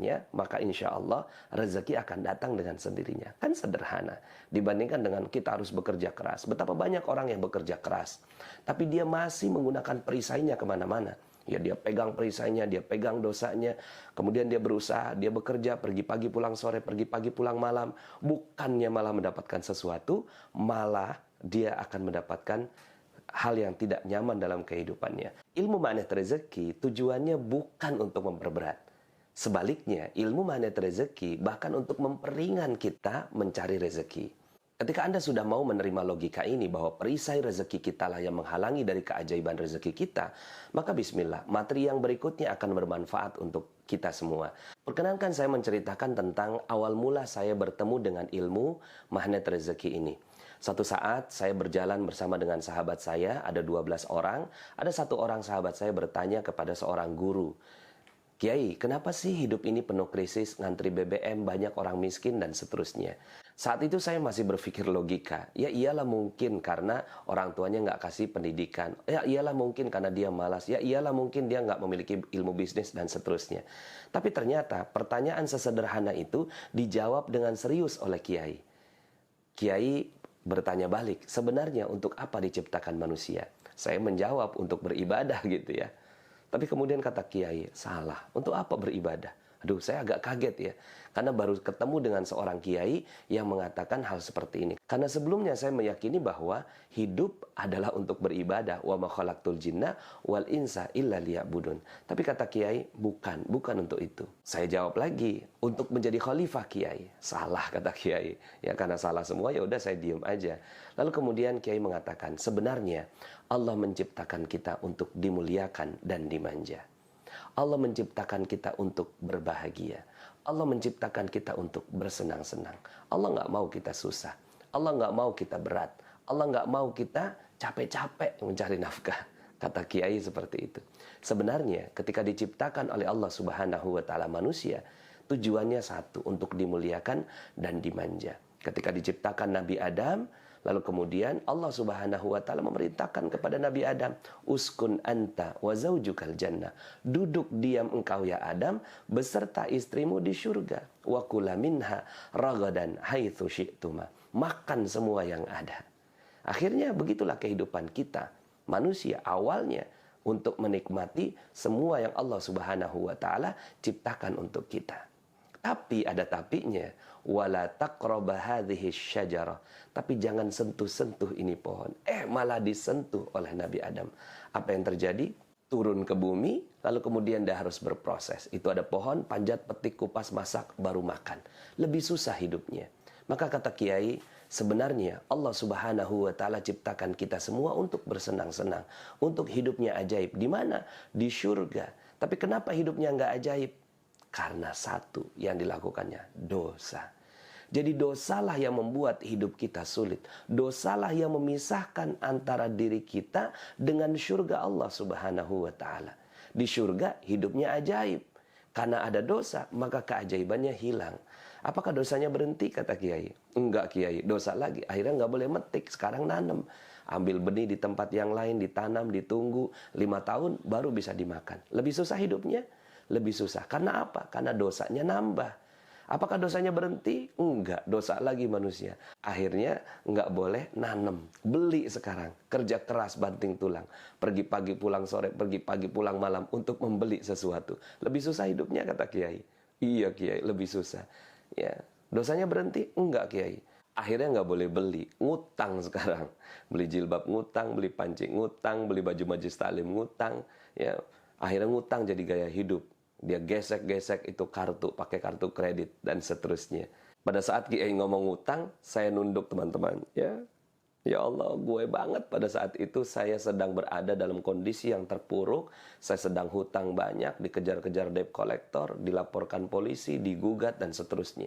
baiknya, maka insya Allah rezeki akan datang dengan sendirinya. Kan sederhana. Dibandingkan dengan kita harus bekerja keras. Betapa banyak orang yang bekerja keras, tapi dia masih menggunakan perisainya kemana-mana. Ya, dia pegang perisainya, dia pegang dosanya, kemudian dia berusaha, dia bekerja, pergi pagi pulang sore, pergi pagi pulang malam. Bukannya malah mendapatkan sesuatu, malah dia akan mendapatkan hal yang tidak nyaman dalam kehidupannya. Ilmu magnet rezeki tujuannya bukan untuk memperberat. Sebaliknya, ilmu magnet rezeki bahkan untuk memperingan kita mencari rezeki. Ketika Anda sudah mau menerima logika ini bahwa perisai rezeki kita lah yang menghalangi dari keajaiban rezeki kita, maka bismillah, materi yang berikutnya akan bermanfaat untuk kita semua. Perkenankan saya menceritakan tentang awal mula saya bertemu dengan ilmu magnet rezeki ini. Suatu saat saya berjalan bersama dengan sahabat saya, ada 12 orang. Ada satu orang sahabat saya bertanya kepada seorang guru, "Kiai, kenapa sih hidup ini penuh krisis, ngantri BBM, banyak orang miskin dan seterusnya?" Saat itu saya masih berpikir logika. Ya iyalah mungkin karena orang tuanya nggak kasih pendidikan. Ya iyalah mungkin karena dia malas. Ya iyalah mungkin dia nggak memiliki ilmu bisnis dan seterusnya. Tapi ternyata pertanyaan sesederhana itu dijawab dengan serius oleh Kiai. Kiai bertanya balik, sebenarnya untuk apa diciptakan manusia? Saya menjawab untuk beribadah gitu ya. Tapi kemudian kata Kiai, salah. Untuk apa beribadah? Aduh, saya agak kaget ya. Karena baru ketemu dengan seorang kiai yang mengatakan hal seperti ini. Karena sebelumnya saya meyakini bahwa hidup adalah untuk beribadah. Wa ma khalaqtul jinna wal insa illa liya'budun. Tapi kata kiai, bukan untuk itu. Saya jawab lagi, untuk menjadi khalifah kiai. Salah kata kiai. Ya karena salah semua ya udah saya diem aja. Lalu kemudian kiai mengatakan, sebenarnya Allah menciptakan kita untuk dimuliakan dan dimanja. Allah menciptakan kita untuk berbahagia. Allah menciptakan kita untuk bersenang-senang. Allah nggak mau kita susah. Allah nggak mau kita berat. Allah nggak mau kita capek-capek mencari nafkah. Kata kiai seperti itu. Sebenarnya ketika diciptakan oleh Allah Subhanahu wa Ta'ala manusia, tujuannya satu, untuk dimuliakan dan dimanja. Ketika diciptakan Nabi Adam, lalu kemudian Allah Subhanahu wa Ta'ala memerintahkan kepada Nabi Adam, uskun anta wa zaujukal jannah. Duduk diam engkau ya Adam beserta istrimu di surga. Wa kula minha ragadan haitsu syi'tuma. Makan semua yang ada. Akhirnya begitulah kehidupan kita. Manusia awalnya untuk menikmati semua yang Allah Subhanahu wa Ta'ala ciptakan untuk kita. Tapi ada tapinya, wala taqraba hadhihi syajarah. Tapi jangan sentuh-sentuh ini pohon. Malah disentuh oleh Nabi Adam. Apa yang terjadi? Turun ke bumi, lalu kemudian dia harus berproses. Itu ada pohon, panjat, petik, kupas, masak, baru makan. Lebih susah hidupnya. Maka kata kiai, sebenarnya Allah Subhanahu wa Ta'ala ciptakan kita semua untuk bersenang-senang, untuk hidupnya ajaib. Di mana? Di surga. Tapi kenapa hidupnya nggak ajaib? Karena satu yang dilakukannya, dosa. Jadi dosalah yang membuat hidup kita sulit. Dosalah yang memisahkan antara diri kita dengan surga Allah Subhanahu wa Ta'ala. Di surga hidupnya ajaib. Karena ada dosa, maka keajaibannya hilang. Apakah dosanya berhenti? Kata kiai. Enggak kiai, dosa lagi. Akhirnya nggak boleh metik, sekarang nanam. Ambil benih di tempat yang lain, ditanam, ditunggu. 5 tahun baru bisa dimakan. Lebih susah hidupnya? Lebih susah. Karena apa? Karena dosanya nambah. Apakah dosanya berhenti? Enggak. Dosa lagi manusia. Akhirnya nggak boleh nanam. Beli sekarang. Kerja keras banting tulang. Pergi pagi pulang sore, pergi pagi pulang malam untuk membeli sesuatu. Lebih susah hidupnya kata kiai. Iya kiai, lebih susah. Ya, dosanya berhenti? Enggak kiai. Akhirnya nggak boleh beli. Ngutang sekarang. Beli jilbab ngutang, beli pancing ngutang, beli baju majelis taklim ngutang. Ya, akhirnya ngutang jadi gaya hidup. Dia gesek-gesek itu kartu, pakai kartu kredit, dan seterusnya. Pada saat kiai ngomong utang, saya nunduk teman-teman. Ya Allah, gue banget pada saat itu saya sedang berada dalam kondisi yang terpuruk. Saya sedang hutang banyak, dikejar-kejar debt collector, dilaporkan polisi, digugat, dan seterusnya.